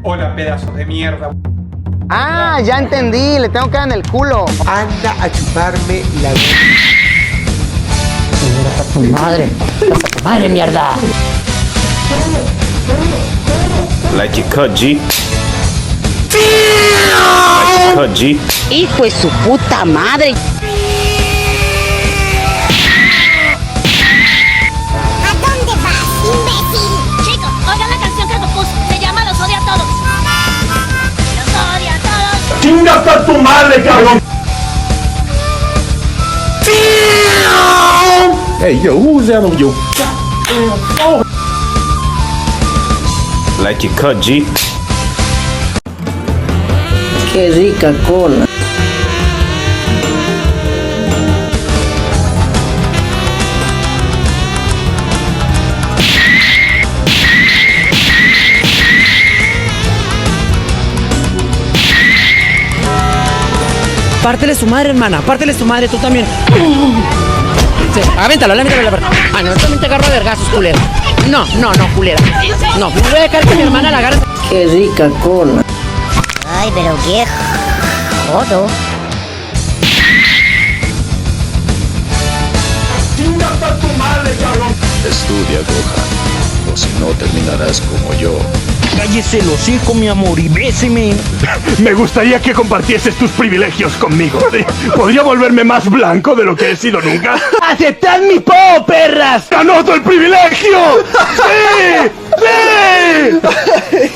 Hola, pedazos de mierda. Ah, ya entendí, le tengo que dar en el culo. Anda a chuparme la... ¡A tu madre! ¡A tu madre, mierda! Like you cut, G. Like you cut, G. Hijo de su puta madre. ¿A dónde vas, imbécil? Chicos, oigan la canción que compuso. Se llama Los odia a todos. Los odia a todos. ¡Chingas a tu madre, cabrón! Hey, yo, who's that on your goddamn phone? Like you cut, G. ¡Qué rica cola! Pártele su madre, hermana. Pártele su madre, tú también. Sí, avéntalo, la verdad. Ah, no, también te agarro a vergazos, culera. No, culera. No, me voy a dejar que mi hermana la agarre. ¡Qué rica cola! Ay, pero qué jodo. ¡Chingas a tu madre, cabrón! Estudia, Gohan, o si no terminarás como yo. Cállese el hocico, mi amor, y béseme. Me gustaría que compartieses tus privilegios conmigo. Podría volverme más blanco de lo que he sido nunca. ¡Aceptad mi po, perras! ¡Anoto el privilegio! ¡Sí! ¡Sí!